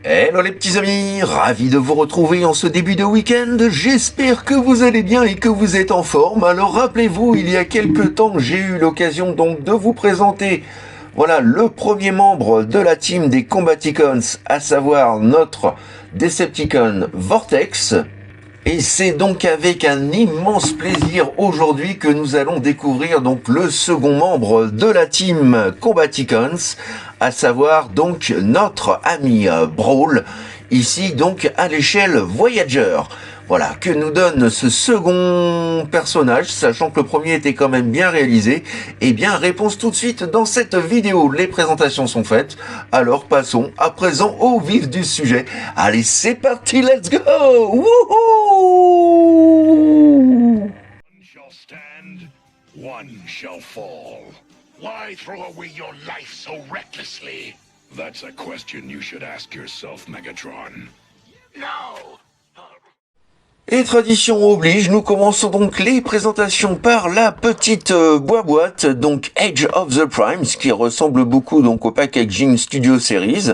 Hello les petits amis, ravi de vous retrouver en ce début de week-end. J'espère que vous allez bien et que vous êtes en forme. Alors rappelez-vous, il y a quelques temps, j'ai eu l'occasion donc de vous présenter, voilà, le premier membre de la team des Combaticons, à savoir notre Decepticon Vortex. Et c'est donc avec un immense plaisir aujourd'hui que nous allons découvrir donc le second membre de la team Combaticons, à savoir donc notre ami Brawl, ici donc à l'échelle Voyager. Voilà, que nous donne ce second personnage, sachant que le premier était quand même bien réalisé. Eh bien, réponse tout de suite dans cette vidéo. Les présentations sont faites. Alors passons à présent au vif du sujet. Allez, c'est parti, let's go! Wouhou! One shall stand, one shall fall. Why throw away your life so recklessly? That's a question you should ask yourself, Megatron. No! Et tradition oblige, nous commençons donc les présentations par la petite boîte, donc Age of the Primes, qui ressemble beaucoup donc au Packaging Studio Series,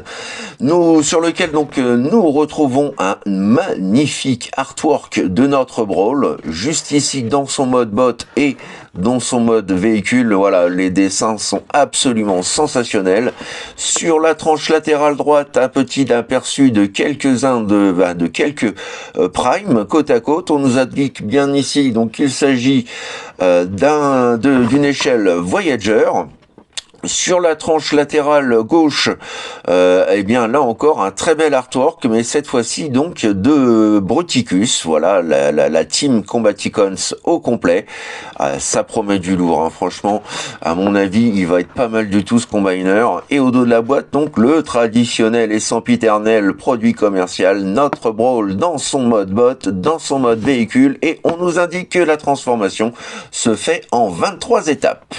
sur lequel donc nous retrouvons un magnifique artwork de notre Brawl, juste ici dans son mode bot et dans son mode véhicule. Voilà, les dessins sont absolument sensationnels. Sur la tranche latérale droite, un petit aperçu de quelques-uns de quelques primes côte à côte. On nous indique bien ici donc qu'il s'agit d'une échelle Voyager. Sur la tranche latérale gauche, eh bien là encore un très bel artwork, mais cette fois-ci donc de Bruticus. Voilà, la team Combaticons au complet. Ça promet du lourd, hein, franchement. À mon avis, il va être pas mal du tout ce combiner. Et au dos de la boîte, donc le traditionnel et sempiternel produit commercial, notre Brawl dans son mode bot, dans son mode véhicule, et on nous indique que la transformation se fait en 23 étapes.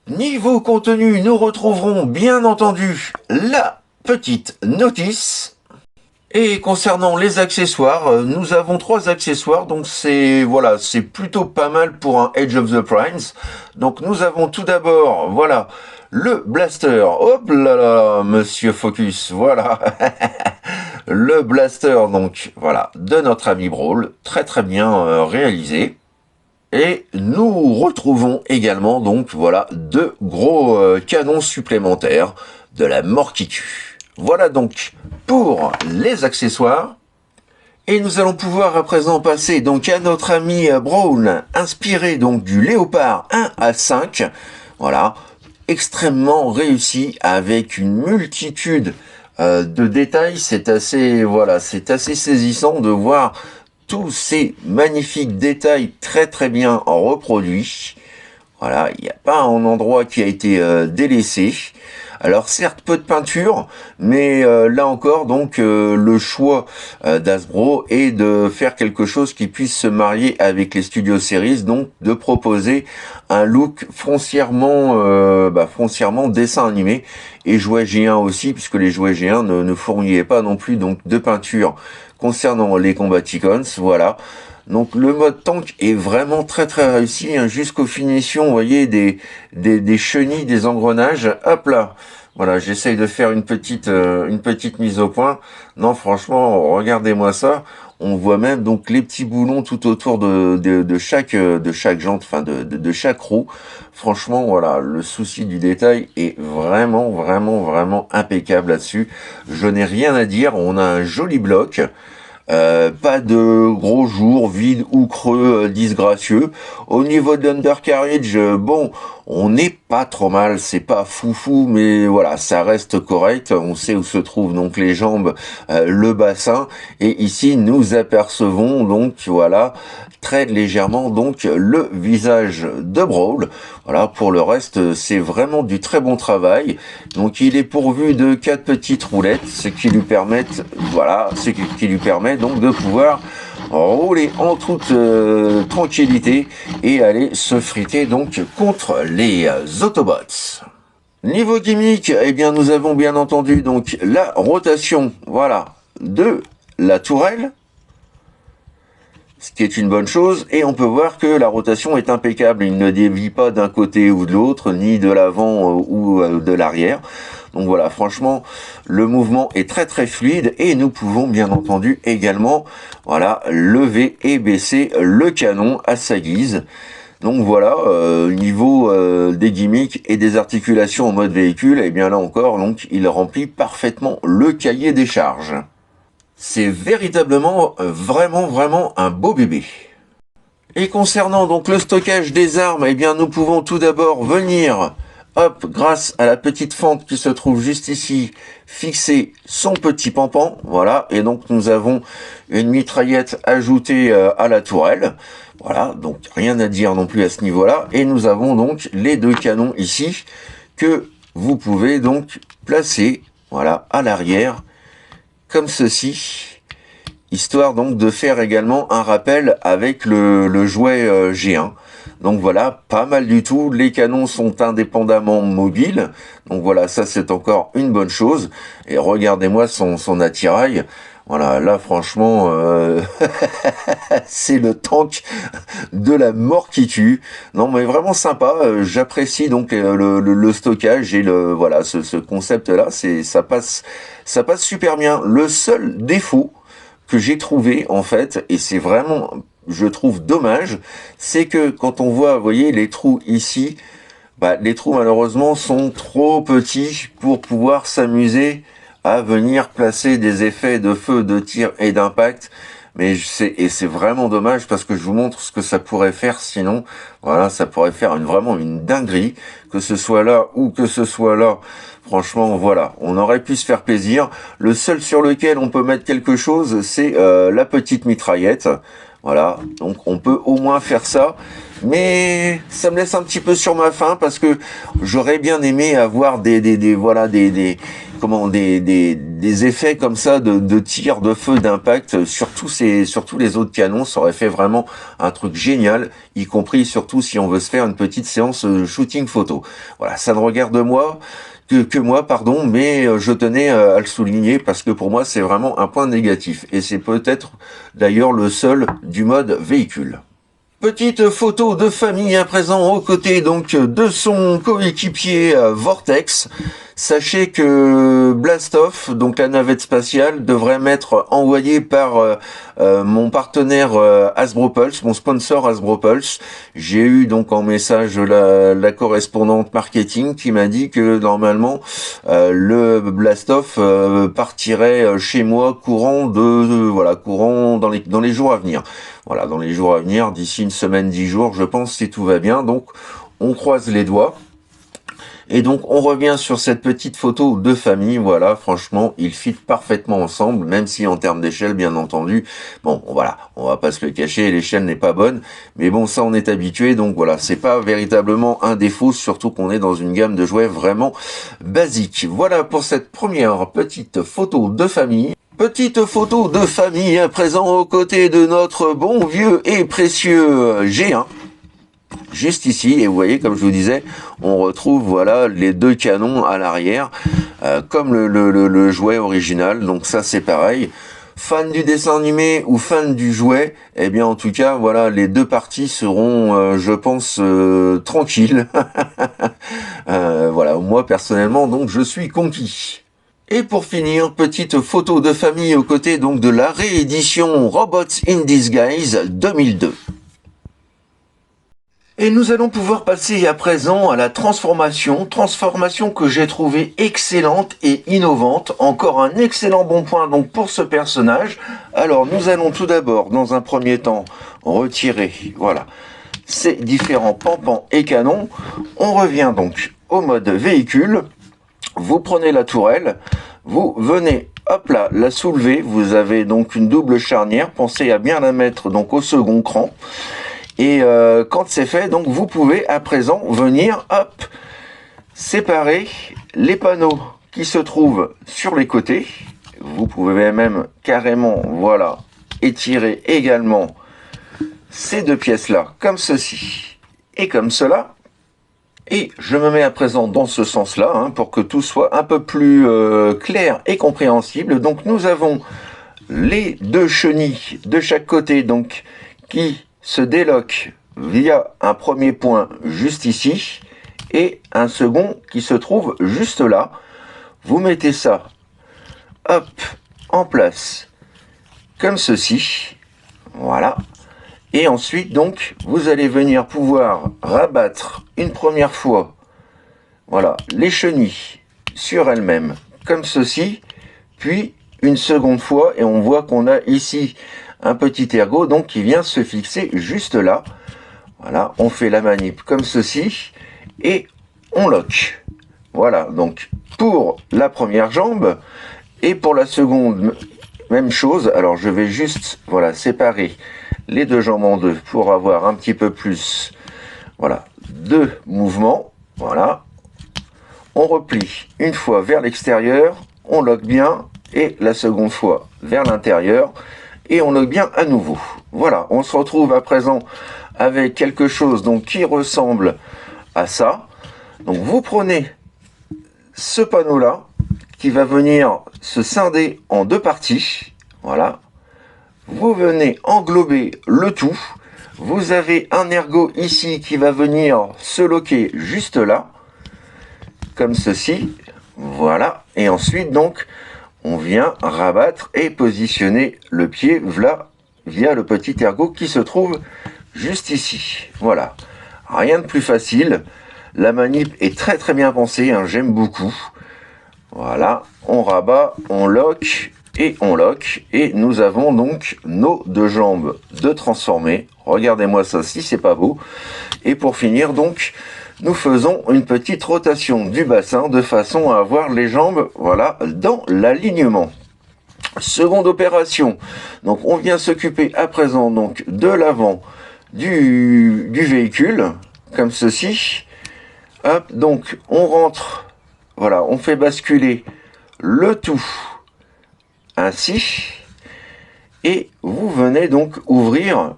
Niveau contenu, nous retrouverons bien entendu la petite notice. Et concernant les accessoires, nous avons 3 accessoires, donc c'est plutôt pas mal pour un Age of the Primes. Donc nous avons tout d'abord, voilà, le blaster. Hop là là, monsieur Focus, voilà. Le blaster, donc voilà, de notre ami Brawl, très très bien réalisé. Et nous retrouvons également donc voilà 2 gros canons supplémentaires de la mort qui tue. Voilà donc pour les accessoires. Et nous allons pouvoir à présent passer donc à notre ami Brawl, inspiré donc du Léopard 1 à 5. Voilà, extrêmement réussi avec une multitude de détails. C'est assez saisissant de voir tous ces magnifiques détails très très bien reproduits. Voilà, il n'y a pas un endroit qui a été délaissé. Alors certes peu de peinture, mais là encore donc le choix d'Hasbro est de faire quelque chose qui puisse se marier avec les Studio Series, donc de proposer un look foncièrement dessin animé et jouets G1 aussi, puisque les jouets G1 ne fournissaient pas non plus donc de peinture concernant les Combaticons. Voilà. Donc le mode tank est vraiment très très réussi, hein, jusqu'aux finitions, vous voyez, des chenilles, des engrenages. Hop là, voilà, j'essaye de faire une petite mise au point. Non, franchement, regardez-moi ça. On voit même donc les petits boulons tout autour de chaque jante, enfin de chaque roue. Franchement, voilà, le souci du détail est vraiment vraiment vraiment impeccable là-dessus. Je n'ai rien à dire. On a un joli bloc. Pas de gros jours vides ou creux disgracieux. Au niveau de l'undercarriage, bon, on n'est pas trop mal, c'est pas foufou, mais voilà, ça reste correct. On sait où se trouvent donc les jambes, le bassin, et ici nous apercevons donc voilà très légèrement donc le visage de Brawl. Voilà, pour le reste, c'est vraiment du très bon travail. Donc il est pourvu de 4 petites roulettes, ce qui lui permet donc de pouvoir rouler en toute tranquillité et aller se friter donc contre les Autobots. Niveau gimmick, eh bien nous avons bien entendu donc la rotation, voilà, de la tourelle, ce qui est une bonne chose, et on peut voir que la rotation est impeccable. Il ne dévie pas d'un côté ou de l'autre, ni de l'avant ou de l'arrière. Donc voilà, franchement, le mouvement est très très fluide et nous pouvons bien entendu également, voilà, lever et baisser le canon à sa guise. Donc voilà, niveau des gimmicks et des articulations en mode véhicule, et bien là encore, donc il remplit parfaitement le cahier des charges. C'est véritablement, vraiment un beau bébé. Et concernant donc le stockage des armes, eh bien nous pouvons tout d'abord venir, hop, grâce à la petite fente qui se trouve juste ici, fixer son petit pampan, voilà, et donc nous avons une mitraillette ajoutée à la tourelle, voilà, donc rien à dire non plus à ce niveau-là, et nous avons donc les deux canons ici, que vous pouvez donc placer, voilà, à l'arrière, comme ceci, histoire donc de faire également un rappel avec le jouet G1. Donc voilà, pas mal du tout. Les canons sont indépendamment mobiles. Donc voilà, ça c'est encore une bonne chose. Et regardez-moi son attirail. Voilà, là franchement, c'est le tank de la mort qui tue. Non mais vraiment sympa. J'apprécie donc le stockage et voilà ce concept-là. Ça passe super bien. Le seul défaut que j'ai trouvé en fait, et c'est vraiment, je trouve dommage, c'est que quand on voit, vous voyez, les trous ici, bah, les trous malheureusement sont trop petits pour pouvoir s'amuser à venir placer des effets de feu, de tir et d'impact. Mais c'est vraiment dommage parce que je vous montre ce que ça pourrait faire sinon. Voilà, ça pourrait faire vraiment une dinguerie, que ce soit là ou que ce soit là. Franchement, voilà, on aurait pu se faire plaisir. Le seul sur lequel on peut mettre quelque chose, c'est la petite mitraillette. Voilà, donc on peut au moins faire ça. Mais ça me laisse un petit peu sur ma faim parce que j'aurais bien aimé avoir des effets comme ça de tir, de feu, d'impact sur tous les autres canons. Ça aurait fait vraiment un truc génial, y compris surtout si on veut se faire une petite séance shooting photo. Voilà, ça ne regarde moi que moi, pardon, mais je tenais à le souligner parce que pour moi c'est vraiment un point négatif et c'est peut-être d'ailleurs le seul du mode véhicule. Petite photo de famille à présent aux côtés donc de son coéquipier Vortex. Sachez que Blastoff, donc la navette spatiale, devrait m'être envoyée par mon partenaire Hasbro Pulse, mon sponsor Hasbro Pulse. J'ai eu donc en message la correspondante marketing qui m'a dit que normalement le Blastoff partirait chez moi courant dans les jours à venir. Voilà, dans les jours à venir, d'ici une semaine, 10 jours, je pense, si tout va bien. Donc, on croise les doigts. Et donc, on revient sur cette petite photo de famille. Voilà, franchement, ils fit parfaitement ensemble, même si en termes d'échelle, bien entendu, bon, voilà, on va pas se le cacher, l'échelle n'est pas bonne. Mais bon, ça, on est habitué. Donc, voilà, c'est pas véritablement un défaut, surtout qu'on est dans une gamme de jouets vraiment basique. Voilà pour cette première petite photo de famille. Petite photo de famille à présent aux côtés de notre bon vieux et précieux G1. Juste ici, et vous voyez, comme je vous disais, on retrouve voilà les deux canons à l'arrière, comme le jouet original. Donc ça c'est pareil. Fan du dessin animé ou fan du jouet, eh bien en tout cas voilà, les deux parties seront, je pense, tranquilles. Voilà, moi personnellement donc je suis conquis. Et pour finir, petite photo de famille aux côtés donc de la réédition Robots in Disguise 2002. Et nous allons pouvoir passer à présent à la transformation que j'ai trouvée excellente et innovante. Encore un excellent bon point donc pour ce personnage. Alors nous allons tout d'abord, dans un premier temps, retirer voilà ces différents pampans et canons. On revient donc au mode véhicule. Vous prenez la tourelle, vous venez, hop là, la soulever. Vous avez donc une double charnière. Pensez à bien la mettre donc au second cran. Et quand c'est fait, donc vous pouvez à présent venir, hop, séparer les panneaux qui se trouvent sur les côtés. Vous pouvez même carrément, voilà, étirer également ces deux pièces-là, comme ceci et comme cela. Et je me mets à présent dans ce sens-là, hein, pour que tout soit un peu plus clair et compréhensible. Donc nous avons les deux chenilles de chaque côté, donc qui se déloque via un premier point juste ici et un second qui se trouve juste là. vous mettez ça, hop, en place, comme ceci, voilà. Et ensuite, donc, vous allez venir pouvoir rabattre une première fois, voilà, les chenilles sur elles-mêmes, comme ceci, puis une seconde fois, et on voit qu'on a ici un petit ergot, donc qui vient se fixer juste là. Voilà, on fait la manip comme ceci, et on lock. Voilà, donc pour la première jambe, et pour la seconde, même chose. Alors je vais juste, voilà, séparer les deux jambes en deux pour avoir un petit peu plus, voilà, de mouvements. Voilà, on replie une fois vers l'extérieur, on lock bien, et la seconde fois vers l'intérieur, et on lock bien à nouveau. Voilà, on se retrouve à présent avec quelque chose donc qui ressemble à ça. Donc vous prenez ce panneau là qui va venir se scinder en deux parties. Voilà, vous venez englober le tout. Vous avez un ergot ici qui va venir se loquer juste là, comme ceci. Voilà, et ensuite donc on vient rabattre et positionner le pied via le petit ergot qui se trouve juste ici. Voilà, rien de plus facile. La manip est très très bien pensée, hein, j'aime beaucoup. Voilà, on rabat, on lock et on lock. Et nous avons donc nos deux jambes de transformer. Regardez-moi ça si c'est pas beau. Et pour finir donc, nous faisons une petite rotation du bassin de façon à avoir les jambes, voilà, dans l'alignement. Seconde opération, donc on vient s'occuper à présent donc de l'avant du véhicule, comme ceci. Hop, donc on rentre, voilà, on fait basculer le tout ainsi, et vous venez donc ouvrir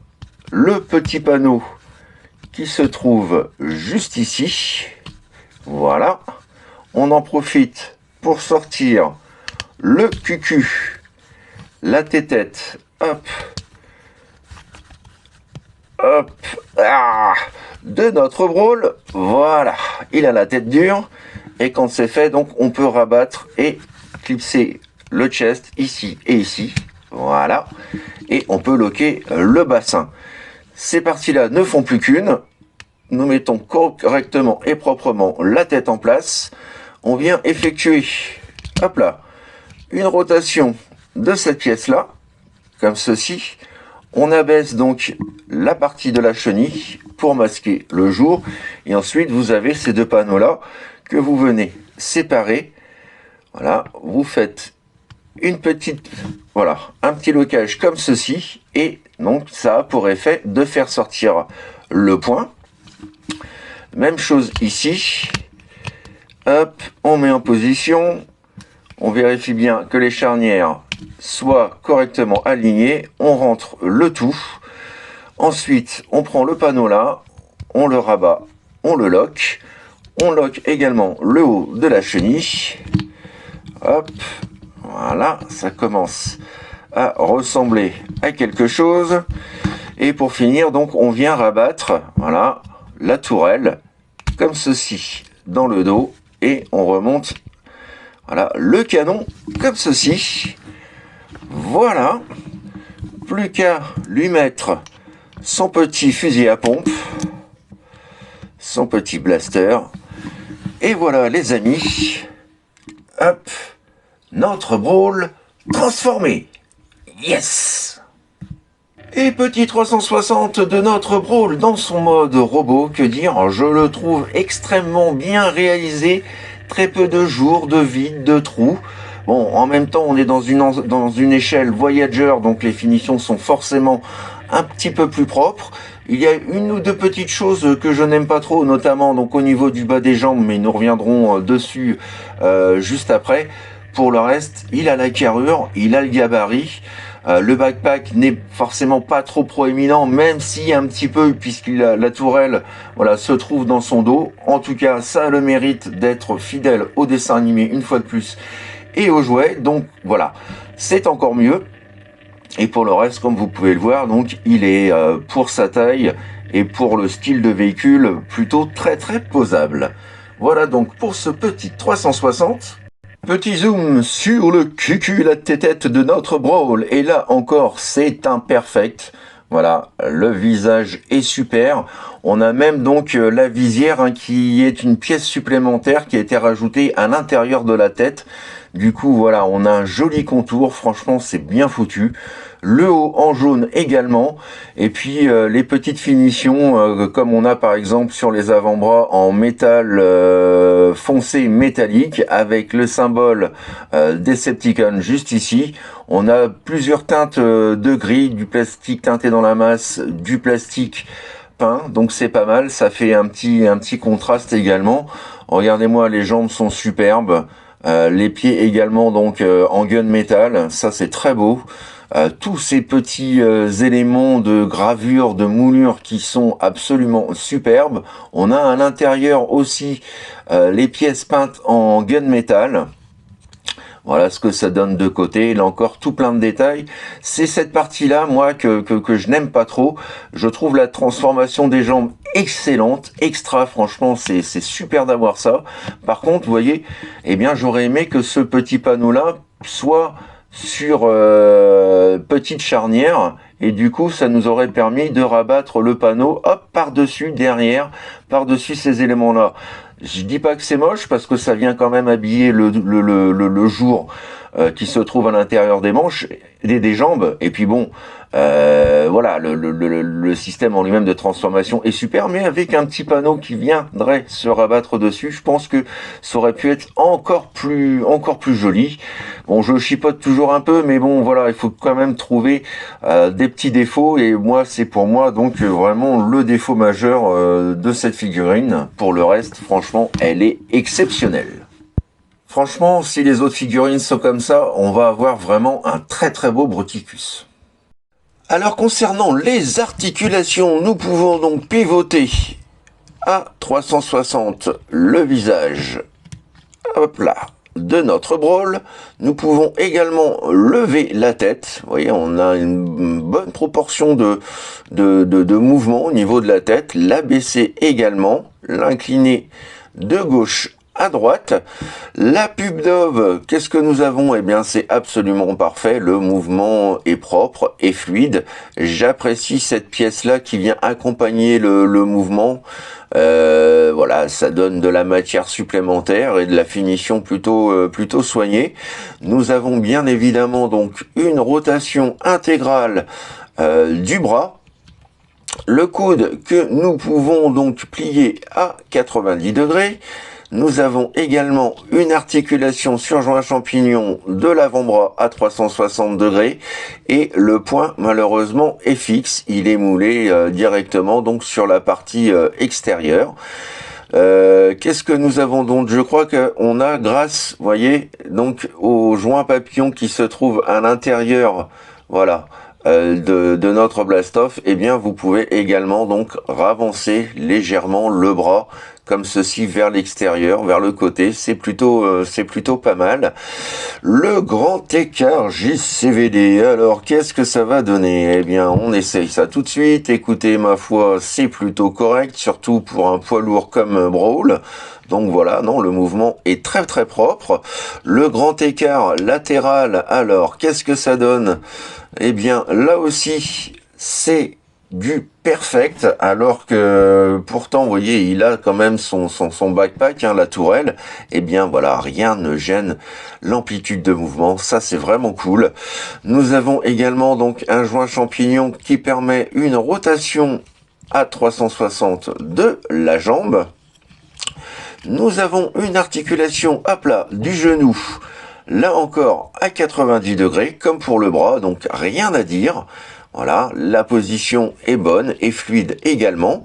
le petit panneau qui se trouve juste ici. Voilà, on en profite pour sortir le cucu, la tétette, hop, hop, de notre brawl. Voilà, il a la tête dure, et quand c'est fait, donc on peut rabattre et clipser le chest ici et ici. Voilà, et on peut loquer le bassin. Ces parties-là ne font plus qu'une. Nous mettons correctement et proprement la tête en place. On vient effectuer, hop là, une rotation de cette pièce-là, comme ceci. On abaisse donc la partie de la chenille pour masquer le jour. Et ensuite, vous avez ces deux panneaux-là que vous venez séparer. Voilà, vous faites une petite, voilà, un petit locage comme ceci. Et donc, ça a pour effet de faire sortir le point. Même chose ici. Hop, on met en position. On vérifie bien que les charnières soient correctement alignées. On rentre le tout. Ensuite, on prend le panneau là. On le rabat. On le lock. On lock également le haut de la chenille. Hop. Voilà, ça commence à ressembler à quelque chose. Et pour finir, donc, on vient rabattre, voilà, la tourelle, comme ceci, dans le dos. Et on remonte, voilà, le canon, comme ceci. Voilà. Plus qu'à lui mettre son petit fusil à pompe, son petit blaster. Et voilà, les amis. Hop. Notre brawl transformé. Yes! Et petit 360 de notre brawl dans son mode robot, que dire, je le trouve extrêmement bien réalisé, très peu de jours, de vide, de trous. Bon, en même temps, on est dans une échelle Voyager, donc les finitions sont forcément un petit peu plus propres. Il y a une ou deux petites choses que je n'aime pas trop, notamment donc au niveau du bas des jambes, mais nous reviendrons dessus juste après. Pour le reste, il a la carrure, il a le gabarit. Le backpack n'est forcément pas trop proéminent, même si un petit peu, puisqu'il a la tourelle, voilà, se trouve dans son dos. En tout cas, ça a le mérite d'être fidèle au dessin animé une fois de plus et aux jouets. Donc voilà, c'est encore mieux. Et pour le reste, comme vous pouvez le voir, donc il est pour sa taille et pour le style de véhicule plutôt très très posable. Voilà donc pour ce petit 360. Petit zoom sur le cucul la tête de notre Brawl, et là encore c'est imperfect. Voilà, le visage est super. On a même donc la visière hein, qui est une pièce supplémentaire qui a été rajoutée à l'intérieur de la tête. Du coup voilà, on a un joli contour, franchement c'est bien foutu. Le haut en jaune également, et puis les petites finitions comme on a par exemple sur les avant-bras en métal foncé métallique avec le symbole Decepticon juste ici. On a plusieurs teintes de gris, du plastique teinté dans la masse, du plastique peint, donc c'est pas mal, ça fait un petit contraste également. Regardez-moi, les jambes sont superbes, les pieds également donc en gunmetal, ça c'est très beau. Tous ces petits éléments de gravure, de moulure qui sont absolument superbes. On a à l'intérieur aussi les pièces peintes en gunmetal. Voilà ce que ça donne de côté. Là encore, tout plein de détails. C'est cette partie-là, moi, que je n'aime pas trop. Je trouve la transformation des jambes excellente, extra. Franchement, c'est super d'avoir ça. Par contre, vous voyez, eh bien, j'aurais aimé que ce petit panneau-là soit sur petite charnière, et du coup ça nous aurait permis de rabattre le panneau hop par-dessus, derrière, par-dessus ces éléments là. Je dis pas que c'est moche parce que ça vient quand même habiller le jour qui se trouve à l'intérieur des manches, des jambes, et puis bon voilà, le système en lui-même de transformation est super, mais avec un petit panneau qui viendrait se rabattre dessus, je pense que ça aurait pu être encore plus joli. Bon, je chipote toujours un peu, mais bon, voilà, il faut quand même trouver des petits défauts, et moi, c'est pour moi donc vraiment le défaut majeur de cette figurine. Pour le reste, franchement, elle est exceptionnelle. Franchement, si les autres figurines sont comme ça, on va avoir vraiment un très très beau Bruticus. Alors concernant les articulations, nous pouvons donc pivoter à 360 le visage, hop là, de notre Brawl. Nous pouvons également lever la tête. Vous voyez, on a une bonne proportion de mouvement au niveau de la tête. L'abaisser également, l'incliner de gauche à droite. La pub Dove, qu'est-ce que nous avons? Eh bien, c'est absolument parfait. Le mouvement est propre et fluide. J'apprécie cette pièce-là qui vient accompagner le mouvement. Voilà, ça donne de la matière supplémentaire et de la finition plutôt soignée. Nous avons bien évidemment donc une rotation intégrale du bras. Le coude que nous pouvons donc plier à 90 degrés. Nous avons également une articulation sur joint champignon de l'avant-bras à 360 degrés, et le point malheureusement est fixe, il est moulé directement donc sur la partie extérieure. Qu'est-ce que nous avons donc? Je crois qu'on a, grâce, vous voyez, donc au joint papillon qui se trouve à l'intérieur, voilà, de notre Blastoff, eh bien vous pouvez également donc ravancer légèrement le bras comme ceci vers l'extérieur, vers le côté. C'est plutôt pas mal. Le grand écart JCVD. Alors qu'est-ce que ça va donner? Eh bien on essaye ça tout de suite. Écoutez, ma foi, c'est plutôt correct, surtout pour un poids lourd comme Brawl. Donc voilà, non, le mouvement est très très propre. Le grand écart latéral, alors qu'est-ce que ça donne? Eh bien là aussi c'est du perfect, alors que pourtant vous voyez il a quand même son backpack, hein, la tourelle. Eh bien voilà, rien ne gêne l'amplitude de mouvement, ça c'est vraiment cool. Nous avons également donc un joint champignon qui permet une rotation à 360 de la jambe. Nous avons une articulation à plat du genou, là encore à 90 degrés, comme pour le bras, donc rien à dire. Voilà, la position est bonne et fluide également.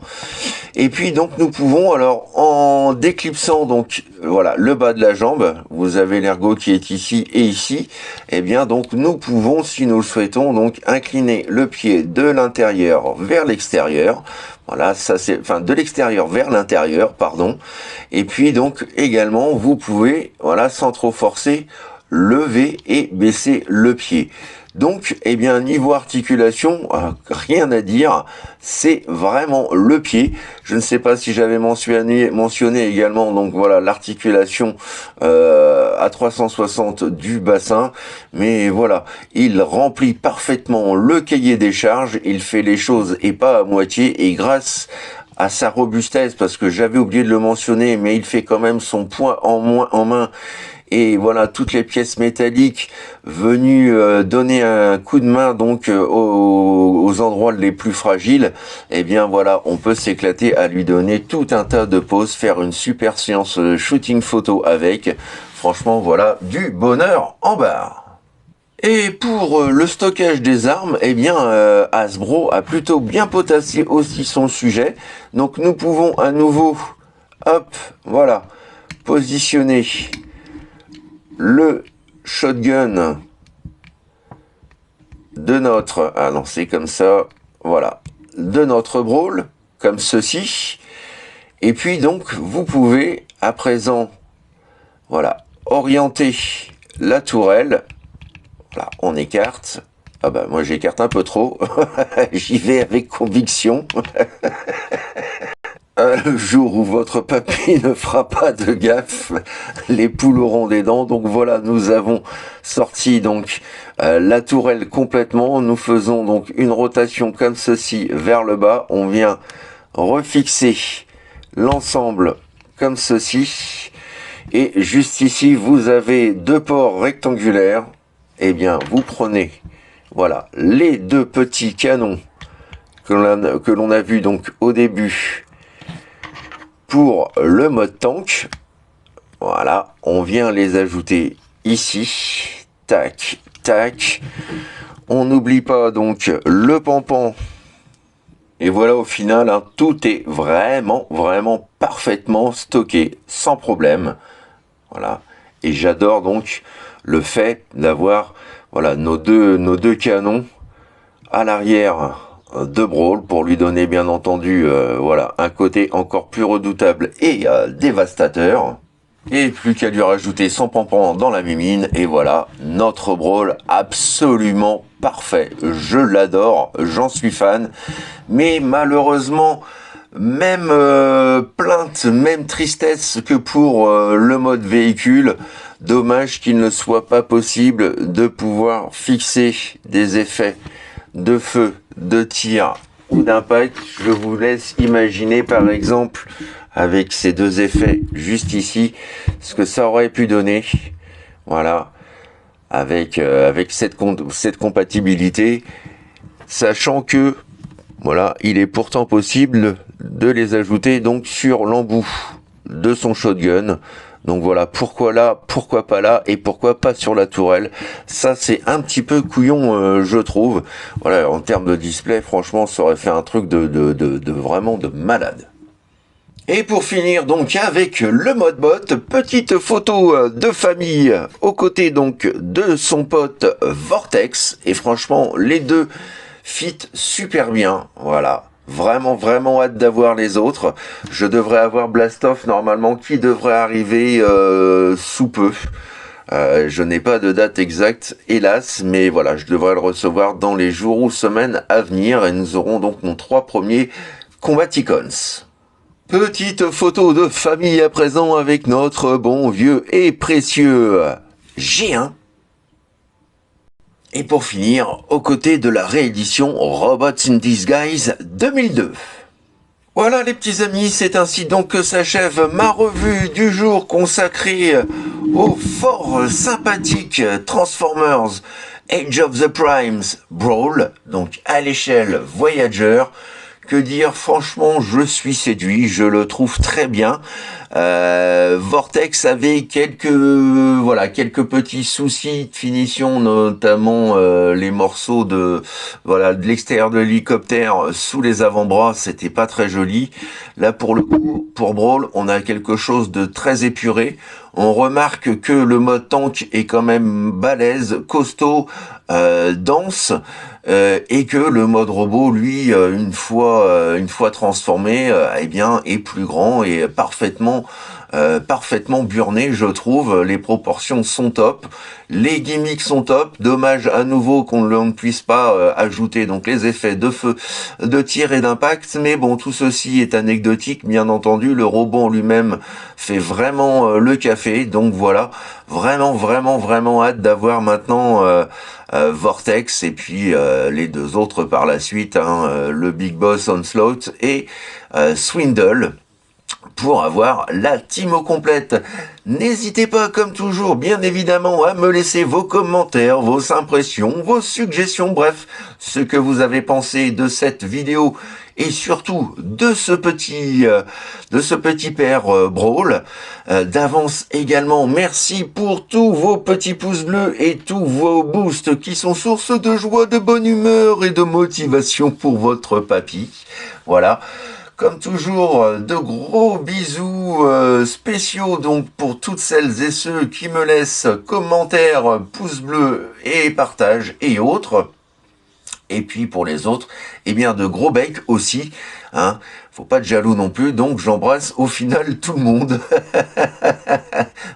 Et puis donc nous pouvons, alors en déclipsant donc voilà le bas de la jambe, vous avez l'ergot qui est ici et ici, et bien donc nous pouvons, si nous le souhaitons, donc incliner le pied de l'intérieur vers l'extérieur. Voilà, ça c'est, enfin de l'extérieur vers l'intérieur, pardon. Et puis donc également vous pouvez, voilà, sans trop forcer, lever et baisser le pied. Donc, eh bien, niveau articulation, rien à dire, c'est vraiment le pied. Je ne sais pas si j'avais mentionné également, donc voilà, l'articulation à 360 du bassin, mais voilà, il remplit parfaitement le cahier des charges, il fait les choses et pas à moitié, et grâce à sa robustesse, parce que j'avais oublié de le mentionner, mais il fait quand même son poids en main. Et voilà, toutes les pièces métalliques venues donner un coup de main donc aux endroits les plus fragiles, eh bien voilà, on peut s'éclater à lui donner tout un tas de poses, faire une super séance shooting photo avec. Franchement, voilà, du bonheur en barre. Et pour le stockage des armes, eh bien Hasbro a plutôt bien potassé aussi son sujet. Donc nous pouvons à nouveau, hop, voilà, positionner le shotgun de notre, ah non c'est comme ça, voilà, de notre Brawl, comme ceci. Et puis donc vous pouvez à présent, voilà, orienter la tourelle. Voilà, on écarte. Ah bah moi j'écarte un peu trop, j'y vais avec conviction. Le jour où votre papy ne fera pas de gaffe, les poules auront des dents. Donc voilà, nous avons sorti donc la tourelle complètement. Nous faisons donc une rotation comme ceci vers le bas. On vient refixer l'ensemble comme ceci. Et juste ici, vous avez deux ports rectangulaires. Eh bien, vous prenez, voilà, les deux petits canons que l'on a vu donc au début pour le mode tank. Voilà, on vient les ajouter ici. Tac, tac. On n'oublie pas donc le pampan. Et voilà, au final, hein, tout est vraiment, vraiment parfaitement stocké, sans problème. Voilà. Et j'adore donc le fait d'avoir, voilà, nos deux canons à l'arrière de Brawl pour lui donner bien entendu voilà, un côté encore plus redoutable et dévastateur. Et plus qu'à lui rajouter son pampan dans la mimine, et voilà, notre Brawl absolument parfait. Je l'adore, j'en suis fan, mais malheureusement, même plainte, même tristesse que pour le mode véhicule. Dommage qu'il ne soit pas possible de pouvoir fixer des effets de feu, de tir ou d'impact. Je vous laisse imaginer par exemple avec ces deux effets juste ici ce que ça aurait pu donner. Voilà, avec cette compatibilité, sachant que voilà, il est pourtant possible de les ajouter donc sur l'embout de son shotgun. Donc voilà, pourquoi là, pourquoi pas là, et pourquoi pas sur la tourelle. Ça, c'est un petit peu couillon, je trouve. Voilà, en termes de display, franchement, ça aurait fait un truc de vraiment de malade. Et pour finir donc avec le mode bot, petite photo de famille aux côtés donc de son pote Vortex. Et franchement, les deux fit super bien, voilà. Vraiment, vraiment hâte d'avoir les autres. Je devrais avoir Blastoff normalement qui devrait arriver sous peu. Je n'ai pas de date exacte, hélas, mais voilà, je devrais le recevoir dans les jours ou semaines à venir. Et nous aurons donc nos 3 premiers Combaticons. Petite photo de famille à présent avec notre bon vieux et précieux G1. Et pour finir, aux côtés de la réédition Robots in Disguise 2002. Voilà les petits amis, c'est ainsi donc que s'achève ma revue du jour consacrée au fort sympathique Transformers Age of the Primes Brawl, donc à l'échelle Voyager. Que dire, franchement, je suis séduit, je le trouve très bien. Vortex avait quelques petits soucis de finition, notamment les morceaux de l'extérieur de l'hélicoptère sous les avant-bras, c'était pas très joli. Là pour le coup, pour Brawl, on a quelque chose de très épuré. On remarque que le mode tank est quand même balèze, costaud, dense, et que le mode robot, lui, une fois transformé, eh bien, est plus grand et parfaitement parfaitement burné, je trouve. Les proportions sont top, les gimmicks sont top. Dommage à nouveau qu'on ne puisse pas ajouter donc les effets de feu, de tir et d'impact, mais bon, tout ceci est anecdotique, bien entendu. Le robot en lui-même fait vraiment le café, donc voilà, vraiment hâte d'avoir maintenant Vortex et puis les deux autres par la suite, hein, le Big Boss Onslaught et Swindle, pour avoir la team au complète. N'hésitez pas, comme toujours, bien évidemment, à me laisser vos commentaires, vos impressions, vos suggestions, bref, ce que vous avez pensé de cette vidéo et surtout de ce petit père Brawl. D'avance également, merci pour tous vos petits pouces bleus et tous vos boosts qui sont source de joie, de bonne humeur et de motivation pour votre papy. Voilà. Comme toujours, de gros bisous spéciaux donc pour toutes celles et ceux qui me laissent commentaires, pouces bleus et partages et autres. Et puis pour les autres, eh bien de gros becs aussi, hein. Faut pas être jaloux non plus, donc j'embrasse au final tout le monde.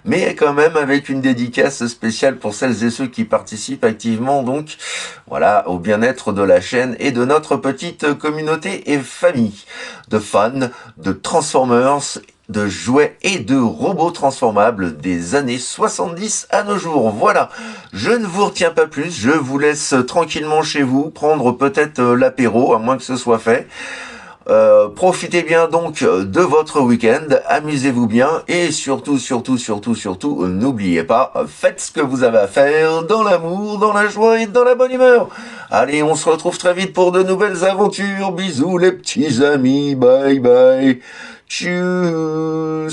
Mais quand même avec une dédicace spéciale pour celles et ceux qui participent activement, donc voilà, au bien-être de la chaîne et de notre petite communauté et famille de fans de Transformers, de jouets et de robots transformables des années 70 à nos jours. Voilà, je ne vous retiens pas plus, je vous laisse tranquillement chez vous, prendre peut-être l'apéro, à moins que ce soit fait. Profitez bien donc de votre week-end, amusez-vous bien et surtout, n'oubliez pas, faites ce que vous avez à faire dans l'amour, dans la joie et dans la bonne humeur. Allez, on se retrouve très vite pour de nouvelles aventures. Bisous les petits amis, bye bye. Tchuss.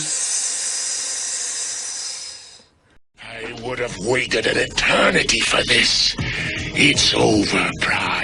I would have waited an eternity for this. It's over, Prime.